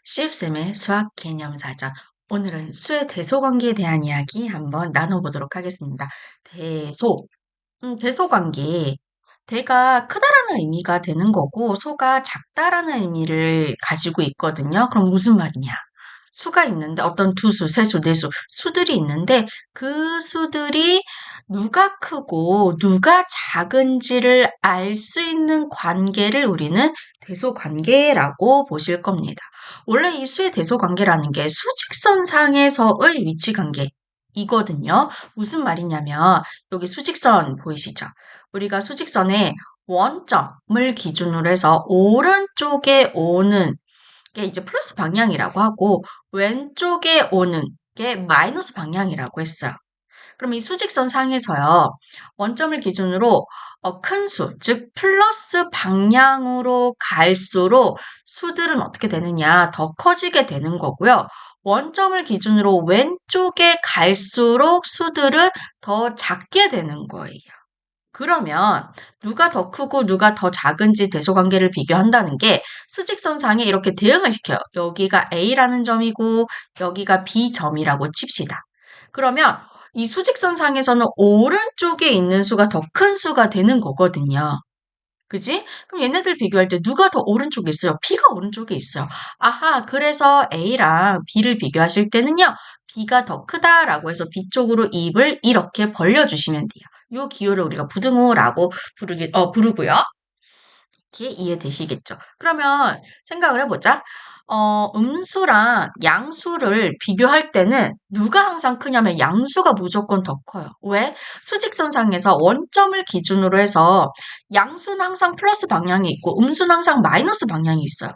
시우쌤의 수학 개념 사전. 오늘은 수의 대소관계에 대한 이야기 한번 나눠보도록 하겠습니다. 대소. 대소관계. 대가 크다라는 의미가 되는 거고, 소가 작다라는 의미를 가지고 있거든요. 그럼 무슨 말이냐? 수가 있는데, 어떤 두 수, 세 수, 네 수, 수들이 있는데, 그 수들이 누가 크고 누가 작은지를 알 수 있는 관계를 우리는 대소관계라고 보실 겁니다. 원래 이 수의 대소관계라는 게 수직선상에서의 위치관계이거든요. 무슨 말이냐면 여기 수직선 보이시죠? 우리가 수직선에 원점을 기준으로 해서 오른쪽에 오는 게 이제 플러스 방향이라고 하고 왼쪽에 오는 게 마이너스 방향이라고 했어요. 그럼 이 수직선 상에서요, 원점을 기준으로 큰 수, 즉 플러스 방향으로 갈수록 수들은 어떻게 되느냐, 더 커지게 되는 거고요. 원점을 기준으로 왼쪽에 갈수록 수들은 더 작게 되는 거예요. 그러면 누가 더 크고 누가 더 작은지 대소관계를 비교한다는 게 수직선 상에 이렇게 대응을 시켜요. 여기가 A라는 점이고 여기가 B점이라고 칩시다. 그러면 이 수직선 상에서는 오른쪽에 있는 수가 더 큰 수가 되는 거거든요. 그지? 그럼 얘네들 비교할 때 누가 더 오른쪽에 있어요? B가 오른쪽에 있어요. 아하, 그래서 A랑 B를 비교하실 때는요, B가 더 크다라고 해서 B 쪽으로 입을 이렇게 벌려주시면 돼요. 요 기호를 우리가 부등호라고 부르고요. 이렇게 이해되시겠죠? 그러면 생각을 해보자. 음수랑 양수를 비교할 때는 누가 항상 크냐면 양수가 무조건 더 커요. 왜? 수직선상에서 원점을 기준으로 해서 양수는 항상 플러스 방향이 있고 음수는 항상 마이너스 방향이 있어요.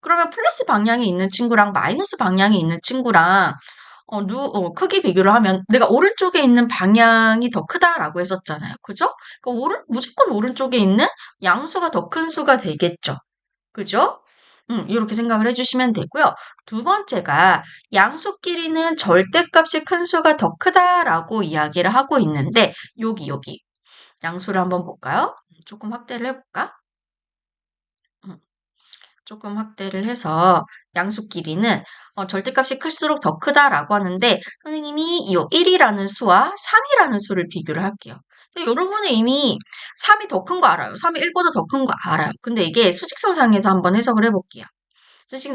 그러면 플러스 방향이 있는 친구랑 마이너스 방향이 있는 친구랑 크기 비교를 하면 내가 오른쪽에 있는 방향이 더 크다라고 했었잖아요. 그죠? 그러니까 무조건 오른쪽에 있는 양수가 더 큰 수가 되겠죠. 그죠? 이렇게 생각을 해주시면 되고요. 두 번째가 양수끼리는 절대값이 큰 수가 더 크다라고 이야기를 하고 있는데 여기 양수를 한번 볼까요? 조금 확대를 해볼까? 조금 확대를 해서 양수끼리는 절대값이 클수록 더 크다라고 하는데 선생님이 이 1이라는 수와 3이라는 수를 비교를 할게요. 여러분은 이미 3이 더 큰 거 알아요. 3이 1보다 더 큰 거 알아요. 근데 이게 수직선상에서 한번 해석을 해볼게요.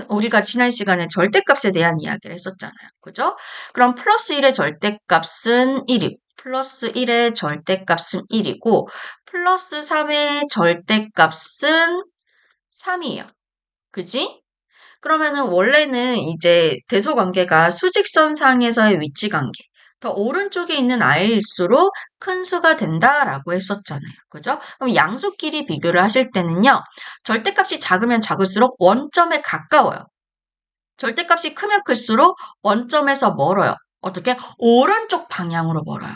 우리가 지난 시간에 절대값에 대한 이야기를 했었잖아요. 그죠? 그럼 플러스 1의 절대값은 1이고 플러스 1의 절대값은 1이고 플러스 3의 절대값은 3이에요. 그지? 그러면은 원래는 이제 대소관계가 수직선상에서의 위치관계, 더 오른쪽에 있는 아이일수록 큰 수가 된다라고 했었잖아요. 그죠? 그럼 양수끼리 비교를 하실 때는요, 절대값이 작으면 작을수록 원점에 가까워요. 절대값이 크면 클수록 원점에서 멀어요. 어떻게? 오른쪽 방향으로 멀어요.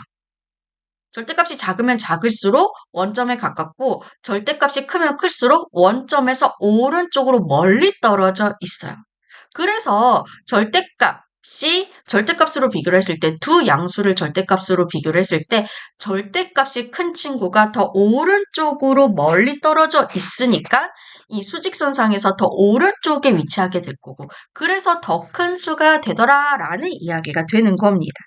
절대값이 작으면 작을수록 원점에 가깝고 절대값이 크면 클수록 원점에서 오른쪽으로 멀리 떨어져 있어요. 그래서 절대값으로 비교를 했을 때 두 양수를 절대값으로 비교를 했을 때 절대값이 큰 친구가 더 오른쪽으로 멀리 떨어져 있으니까 이 수직선상에서 더 오른쪽에 위치하게 될 거고 그래서 더 큰 수가 되더라라는 이야기가 되는 겁니다.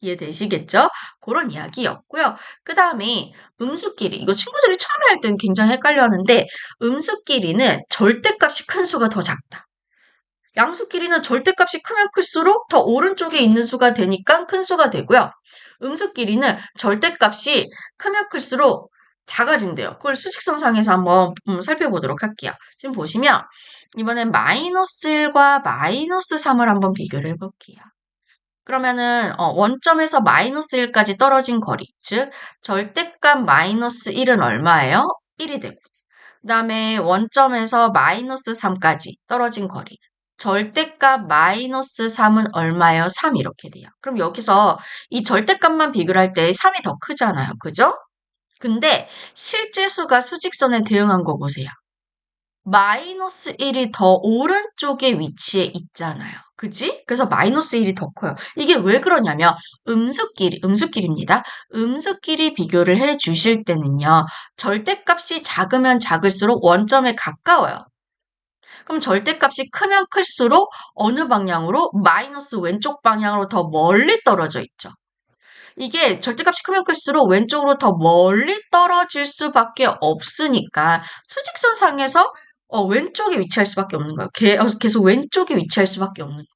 이해되시겠죠? 그런 이야기였고요. 그 다음에 음수끼리, 이거 친구들이 처음에 할 때는 굉장히 헷갈려 하는데 음수끼리는 절대값이 큰 수가 더 작다. 양수끼리는 절대값이 크면 클수록 더 오른쪽에 있는 수가 되니까 큰 수가 되고요. 음수끼리는 절대값이 크면 클수록 작아진대요. 그걸 수직선상에서 한번 살펴보도록 할게요. 지금 보시면 이번엔 마이너스 1과 마이너스 3을 한번 비교를 해볼게요. 그러면은 원점에서 마이너스 1까지 떨어진 거리, 즉 절대값 마이너스 1은 얼마예요? 1이 되고 그 다음에 원점에서 마이너스 3까지 떨어진 거리, 절대값 마이너스 3은 얼마예요? 3 이렇게 돼요. 그럼 여기서 이 절대값만 비교를 할 때 3이 더 크잖아요. 그죠? 근데 실제 수가 수직선에 대응한 거 보세요. 마이너스 1이 더 오른쪽에 위치해 있잖아요. 그지? 그래서 마이너스 1이 더 커요. 이게 왜 그러냐면 음수끼리입니다. 음수끼리 비교를 해 주실 때는요. 절대값이 작으면 작을수록 원점에 가까워요. 그럼 절대값이 크면 클수록 어느 방향으로? 마이너스 왼쪽 방향으로 더 멀리 떨어져 있죠. 이게 절대값이 크면 클수록 왼쪽으로 더 멀리 떨어질 수밖에 없으니까 수직선상에서 왼쪽에 위치할 수밖에 없는 거예요. 계속 왼쪽에 위치할 수밖에 없는 거예요.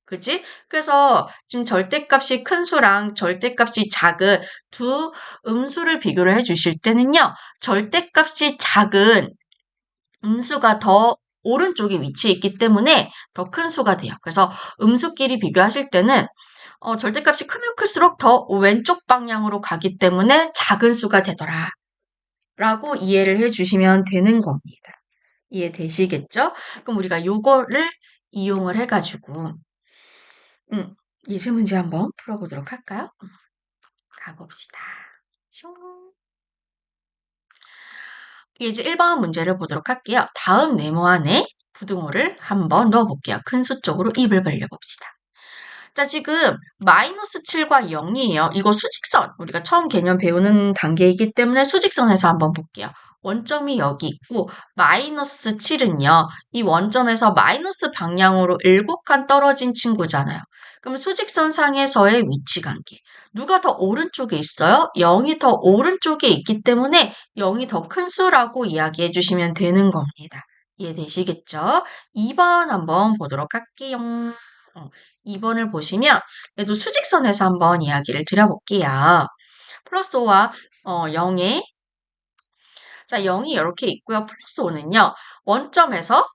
그지? 그래서 지금 절대값이 큰 수랑 절대값이 작은 두 음수를 비교를 해 주실 때는요. 절대값이 작은 음수가 더 오른쪽에 위치해 있기 때문에 더 큰 수가 돼요. 그래서 음수끼리 비교하실 때는 절대값이 크면 클수록 더 왼쪽 방향으로 가기 때문에 작은 수가 되더라. 라고 이해를 해주시면 되는 겁니다. 이해되시겠죠? 그럼 우리가 요거를 이용을 해가지고 예제 문제 한번 풀어보도록 할까요? 가봅시다. 슝. 예제 1번 문제를 보도록 할게요. 다음 네모 안에 부등호를 한번 넣어볼게요. 큰 수 쪽으로 입을 벌려봅시다. 자, 지금 마이너스 7과 0이에요. 이거 수직선. 우리가 처음 개념 배우는 단계이기 때문에 수직선에서 한번 볼게요. 원점이 여기 있고 마이너스 7은요. 이 원점에서 마이너스 방향으로 7칸 떨어진 친구잖아요. 그럼 수직선 상에서의 위치 관계. 누가 더 오른쪽에 있어요? 0이 더 오른쪽에 있기 때문에 0이 더 큰 수라고 이야기해 주시면 되는 겁니다. 이해되시겠죠? 2번 한번 보도록 할게요. 2번을 보시면 얘도 수직선에서 한번 이야기를 드려볼게요. 플러스 5와 0에 자 0이 이렇게 있고요. 플러스 5는요. 원점에서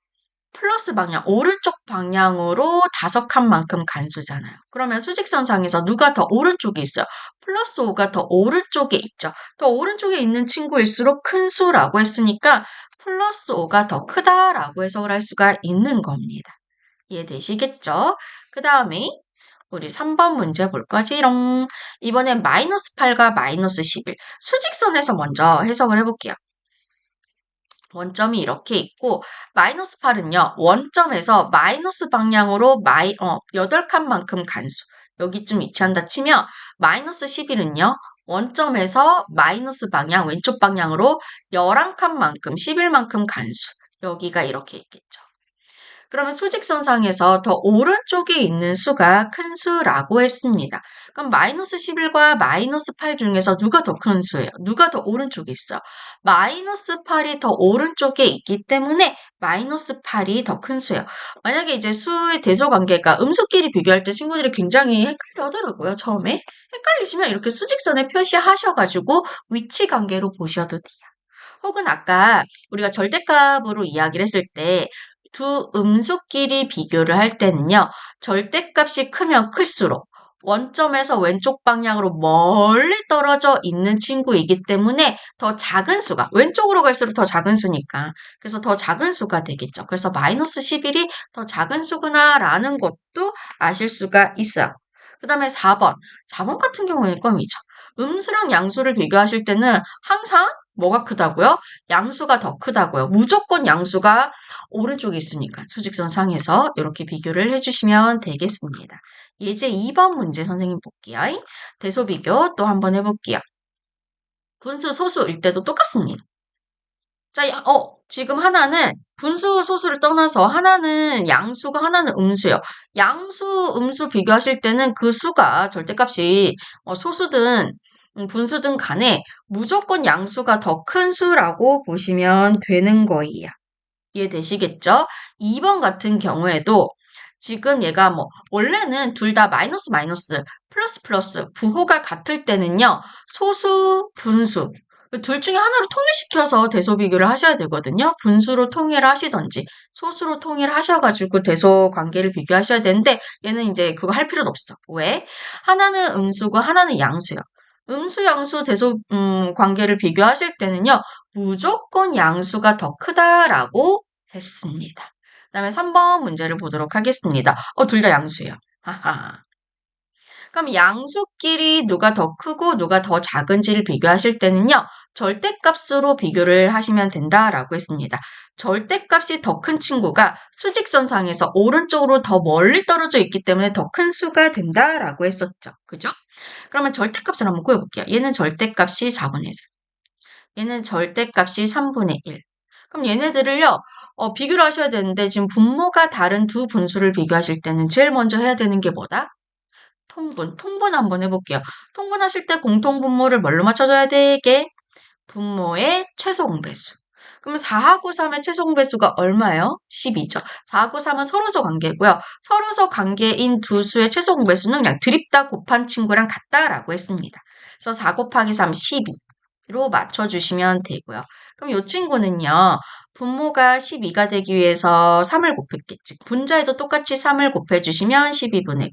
플러스 방향, 오른쪽 방향으로 5칸만큼 간 수잖아요. 그러면 수직선상에서 누가 더 오른쪽에 있어요? 플러스 5가 더 오른쪽에 있죠. 더 오른쪽에 있는 친구일수록 큰 수라고 했으니까 플러스 5가 더 크다라고 해석을 할 수가 있는 겁니다. 이해되시겠죠? 그 다음에 우리 3번 문제 볼 거지롱. 이번엔 마이너스 8과 마이너스 11. 수직선에서 먼저 해석을 해볼게요. 원점이 이렇게 있고 마이너스 8은요. 원점에서 마이너스 방향으로 8칸만큼 간수. 여기쯤 위치한다 치면 마이너스 11은요. 원점에서 마이너스 방향 왼쪽 방향으로 11칸만큼 11만큼 간수. 여기가 이렇게 있겠죠. 그러면 수직선상에서 더 오른쪽에 있는 수가 큰 수라고 했습니다. 그럼 마이너스 11과 마이너스 8 중에서 누가 더 큰 수예요? 누가 더 오른쪽에 있어요? 마이너스 8이 더 오른쪽에 있기 때문에 마이너스 8이 더 큰 수예요. 만약에 이제 수의 대소관계가 음수끼리 비교할 때 친구들이 굉장히 헷갈려 하더라고요, 처음에. 헷갈리시면 이렇게 수직선에 표시하셔가지고 위치 관계로 보셔도 돼요. 혹은 아까 우리가 절대값으로 이야기를 했을 때 두 음수끼리 비교를 할 때는요. 절대값이 크면 클수록 원점에서 왼쪽 방향으로 멀리 떨어져 있는 친구이기 때문에 더 작은 수가 왼쪽으로 갈수록 더 작은 수니까 그래서 더 작은 수가 되겠죠. 그래서 마이너스 11이 더 작은 수구나 라는 것도 아실 수가 있어요. 그 다음에 4번. 4번 같은 경우에는 껌이죠. 음수랑 양수를 비교하실 때는 항상 뭐가 크다고요? 양수가 더 크다고요. 무조건 양수가 오른쪽에 있으니까 수직선 상에서 이렇게 비교를 해주시면 되겠습니다. 예제 2번 문제 선생님 볼게요. 대소 비교 또 한번 해볼게요. 분수, 소수일 때도 똑같습니다. 자, 지금 하나는 분수, 소수를 떠나서 하나는 양수가 하나는 음수예요. 양수, 음수 비교하실 때는 그 수가 절대값이 소수든 분수든 간에 무조건 양수가 더 큰 수라고 보시면 되는 거예요. 이해되시겠죠? 2번 같은 경우에도 지금 얘가 원래는 둘 다 마이너스 마이너스, 플러스 플러스, 부호가 같을 때는요, 소수, 분수, 둘 중에 하나로 통일시켜서 대소 비교를 하셔야 되거든요. 분수로 통일을 하시던지, 소수로 통일을 하셔가지고 대소 관계를 비교하셔야 되는데, 얘는 이제 그거 할 필요도 없어. 왜? 하나는 음수고 하나는 양수요. 음수, 양수, 대소, 관계를 비교하실 때는요, 무조건 양수가 더 크다라고 했습니다. 그 다음에 3번 문제를 보도록 하겠습니다. 둘 다 양수예요. 하하. 그럼 양수끼리 누가 더 크고 누가 더 작은지를 비교하실 때는요. 절대값으로 비교를 하시면 된다라고 했습니다. 절대값이 더 큰 친구가 수직선상에서 오른쪽으로 더 멀리 떨어져 있기 때문에 더 큰 수가 된다라고 했었죠. 그죠? 그러면 절대값을 한번 구해볼게요. 얘는 절대값이 4분의 3. 얘는 절대값이 3분의 1. 그럼 얘네들을요, 비교를 하셔야 되는데, 지금 분모가 다른 두 분수를 비교하실 때는 제일 먼저 해야 되는 게 뭐다? 통분. 통분 한번 해볼게요. 통분하실 때 공통분모를 뭘로 맞춰줘야 되게? 분모의 최소 공배수. 그러면 4하고 3의 최소 공배수가 얼마예요? 12죠. 4하고 3은 서로서 관계고요. 서로서 관계인 두 수의 최소 공배수는 그냥 드립다 곱한 친구랑 같다라고 했습니다. 그래서 4 곱하기 3, 12로 맞춰주시면 되고요. 그럼 이 친구는요. 분모가 12가 되기 위해서 3을 곱했겠지. 분자에도 똑같이 3을 곱해주시면 12분의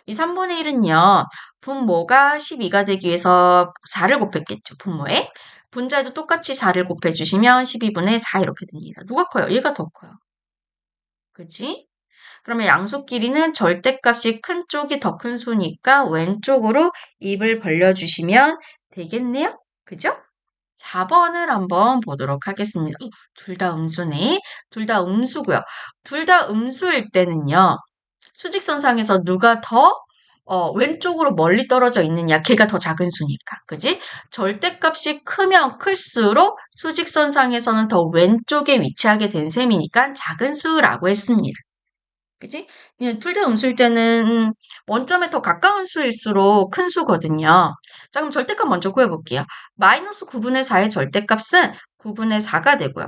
이 3분의 1은요, 분모가 12가 되기 위해서 4를 곱했겠죠, 분모에. 분자에도 똑같이 4를 곱해주시면 12분의 4 이렇게 됩니다. 누가 커요? 얘가 더 커요. 그지? 그러면 양수 길이는 절대값이 큰 쪽이 더 큰 수니까 왼쪽으로 입을 벌려주시면 되겠네요? 그죠? 4번을 한번 보도록 하겠습니다. 둘 다 음수네. 둘 다 음수고요. 둘 다 음수일 때는요. 수직선상에서 누가 더 왼쪽으로 멀리 떨어져 있느냐, 걔가 더 작은 수니까. 그지? 절대값이 크면 클수록 수직선상에서는 더 왼쪽에 위치하게 된 셈이니까 작은 수라고 했습니다. 그지? 둘 다 음수일 때는 원점에 더 가까운 수일수록 큰 수거든요. 자, 그럼 절대값 먼저 구해볼게요. 마이너스 9분의 4의 절대값은 9분의 4가 되고요.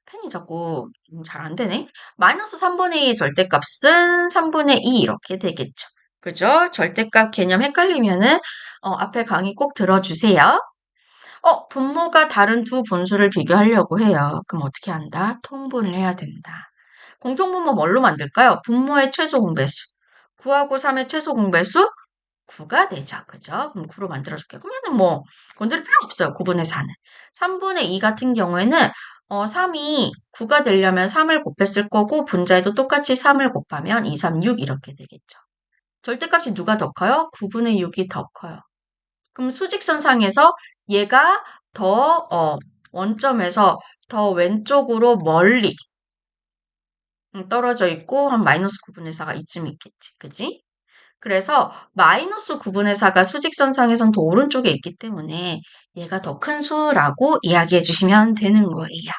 펜이 자꾸 잘 안 되네. 마이너스 3분의 2의 절대값은 3분의 2 이렇게 되겠죠. 그죠? 절대값 개념 헷갈리면은 앞에 강의 꼭 들어주세요. 분모가 다른 두 분수를 비교하려고 해요. 그럼 어떻게 한다? 통분을 해야 된다. 공통분모 뭘로 만들까요? 분모의 최소 공배수. 9하고 3의 최소 공배수 9가 되죠. 그죠? 그럼 9로 만들어줄게요. 그러면은 뭐, 건드릴 필요 없어요. 9분의 4는. 3분의 2 같은 경우에는, 3이 9가 되려면 3을 곱했을 거고, 분자에도 똑같이 3을 곱하면 2, 3, 6 이렇게 되겠죠. 절대값이 누가 더 커요? 9분의 6이 더 커요. 그럼 수직선상에서 얘가 더, 원점에서 더 왼쪽으로 멀리 떨어져 있고, 한 마이너스 9분의 4가 이쯤 있겠지. 그지? 그래서 마이너스 9분의 4가 수직선상에선 더 오른쪽에 있기 때문에 얘가 더 큰 수라고 이야기해 주시면 되는 거예요.